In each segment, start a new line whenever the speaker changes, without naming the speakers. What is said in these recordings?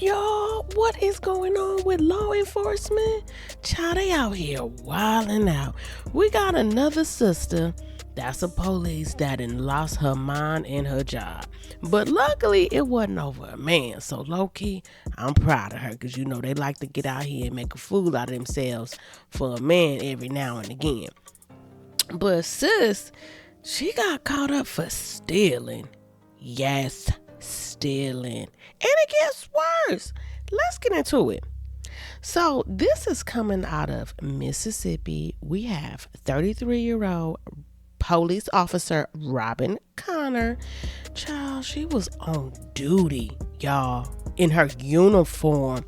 Y'all, what is going on with law enforcement? Child, they out here wilding out. We got another sister that's a police that done lost her mind and her job. But luckily, it wasn't over a man. So low-key, I'm proud of her because, you know, they like to get out here and make a fool out of themselves for a man every now and again. But sis, she got caught up for stealing. Yes, stealing. And it gets worse. Let's get into it. So this is coming out of Mississippi. We have 33-year-old police officer Robin Connor. Child, she was on duty, y'all, in her uniform.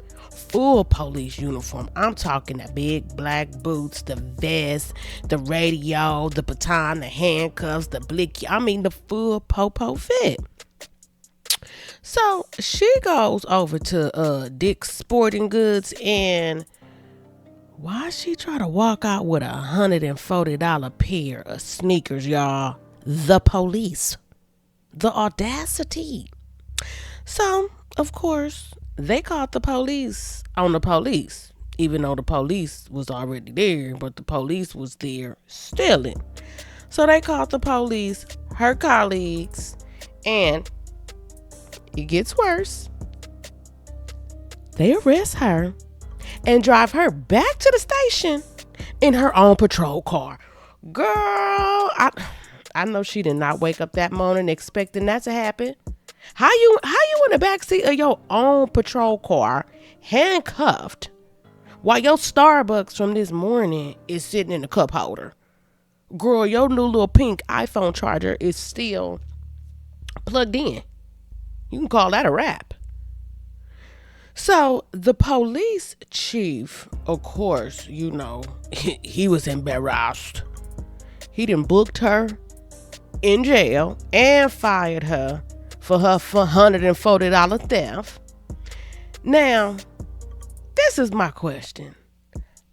Full police uniform. I'm talking the big black boots, the vest, the radio, the baton, the handcuffs, the blicky. I mean the full popo fit. So she goes over to Dick's Sporting Goods, and why she try to walk out with $140 pair of sneakers, y'all? The police. The audacity. So, of course, they called the police on the police, even though the police was already there, but the police was there stealing. So they called the police, her colleagues, and it gets worse. They arrest her and drive her back to the station in her own patrol car. Girl, I know she did not wake up that morning expecting that to happen. How you in the backseat of your own patrol car, handcuffed, while your Starbucks from this morning is sitting in the cup holder? Girl, your new little pink iPhone charger is still plugged in. You can call that a wrap. So the police chief, of course, you know, he was embarrassed. He done booked her in jail and fired her for her $140 theft. Now, this is my question.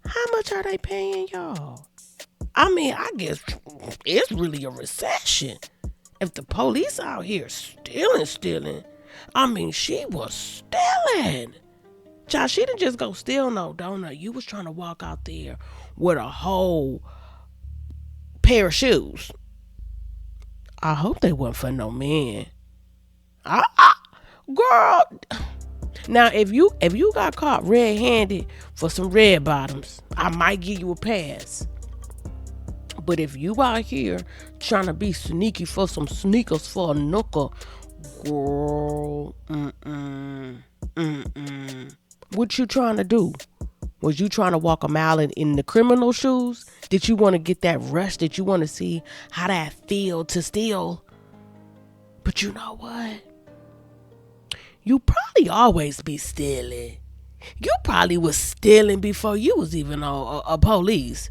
How much are they paying y'all? I mean, I guess it's really a recession. If the police out here stealing, I mean, she was stealing. Child, she didn't just go steal no donut. You was trying to walk out there with a whole pair of shoes. I hope they weren't for no man. Girl. Now, if you got caught red-handed for some red bottoms, I might give you a pass. But if you out here trying to be sneaky for some sneakers for a nooker, girl, what you trying to do? Was you trying to walk a mile in the criminal shoes? Did you want to get that rush? Did you want to see how that feel to steal? But you know what? You probably always be stealing. You probably was stealing before you was even on a police.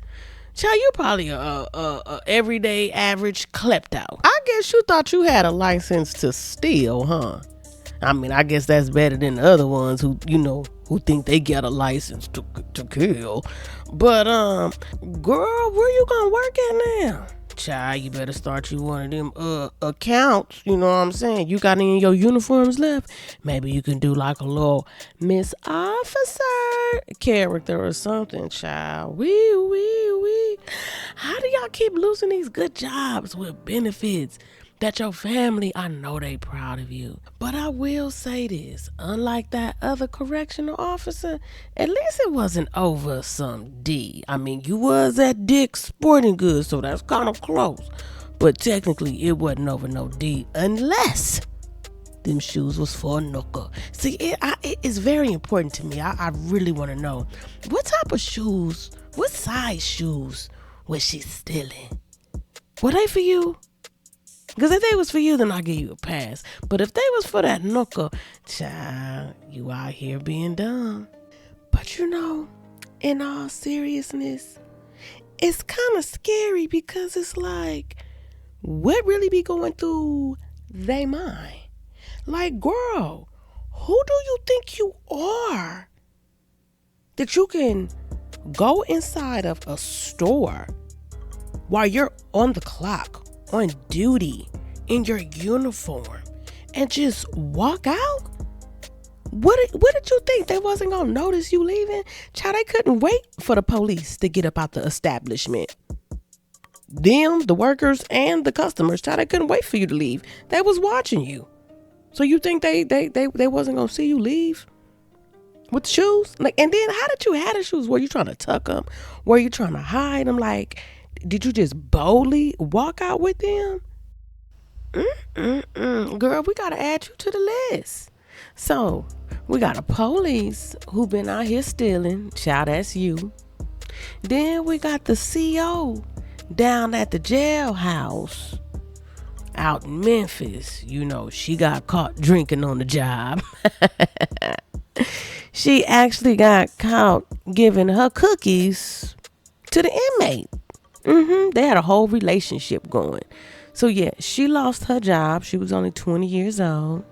Child, you probably a everyday average klepto. I guess you thought you had a license to steal, huh? I mean, I guess that's better than the other ones who think they got a license to kill. But girl, where you gonna work at now? Child, you better start you one of them accounts. You know what I'm saying? You got any of your uniforms left? Maybe you can do like a little Miss Officer character or something, child. Wee. How do y'all keep losing these good jobs with benefits that your family, I know they proud of you? But I will say this, unlike that other correctional officer, at least it wasn't over some D. I mean, you was at Dick's Sporting Goods, so that's kind of close. But technically, it wasn't over no D unless them shoes was for a nooker. See, it is very important to me. I really want to know, what type of shoes, what size shoes was she stealing? Were they for you? Because if they was for you, then I'll give you a pass. But if they was for that nooker, child, you out here being dumb. But you know, in all seriousness, it's kind of scary because it's like, what really be going through they mind? Like, girl, who do you think you are that you can go inside of a store while you're on the clock, on duty, in your uniform, and just walk out? What did you think? They wasn't gonna notice you leaving? Child, they couldn't wait for the police to get up out the establishment. Them, the workers, and the customers, child, they couldn't wait for you to leave. They was watching you. So you think they wasn't gonna see you leave with the shoes? Like, and then how did you have the shoes? Were you trying to tuck them? Were you trying to hide them? Like, did you just boldly walk out with them? Girl, we gotta add you to the list. So we got a police who been out here stealing. Child, that's you. Then we got the CO down at the jailhouse out in Memphis. You know, she got caught drinking on the job. She actually got caught giving her cookies to the inmate. They had a whole relationship going. So yeah, she lost her job. She was only 20 years old.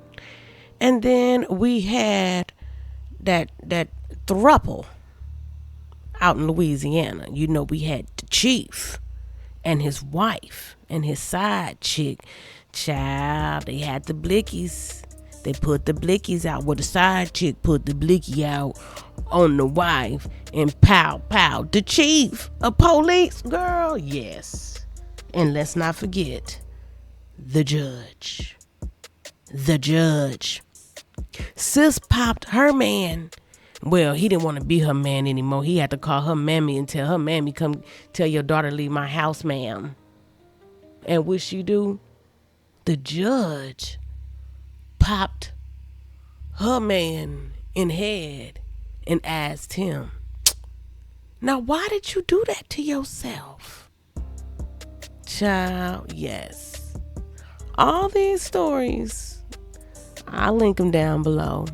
And then we had that throuple out in Louisiana. You know, we had the chief and his wife and his side chick. Child, they had the blickies. They put the blickies out. Well, the side chick put the blicky out on the wife, and pow, pow, the chief of police, girl, yes. And let's not forget the judge. The judge. Sis popped her man. Well, he didn't want to be her man anymore. He had to call her mammy and tell her mammy, come tell your daughter to leave my house, ma'am. And what she do? The judge popped her man in head and asked him, now why did you do that to yourself? Child, yes. All these stories, I'll link them down below.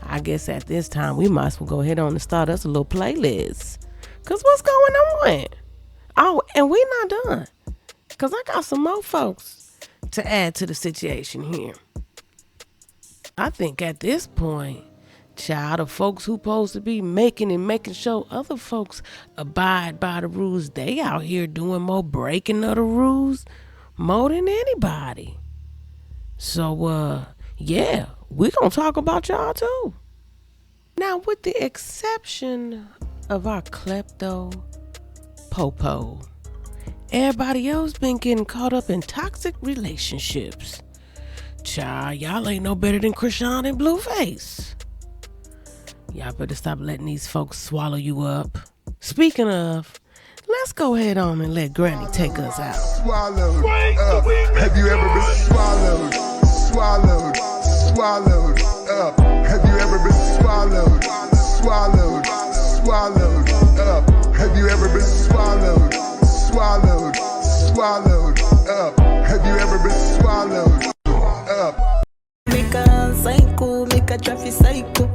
I guess at this time we might as well go ahead on and start us a little playlist. Cause what's going on? Oh, and we not done. Cause I got some more folks to add to the situation here. I think at this point, child, of folks who supposed to be making sure other folks abide by the rules, they out here doing more breaking of the rules more than anybody. So, yeah, we gonna talk about y'all too. Now, with the exception of our klepto popo, everybody else been getting caught up in toxic relationships. Child, y'all ain't no better than Krishan and Blueface. Y'all better stop letting these folks swallow you up. Speaking of, let's go ahead on and let Granny take us out.
Swallowed up. Have you ever been swallowed? Swallowed up. Have you ever been swallowed? Swallowed up. Have you ever been swallowed? Swallowed up. Have you ever been swallowed up?
Make a psycho, make a traffic psycho.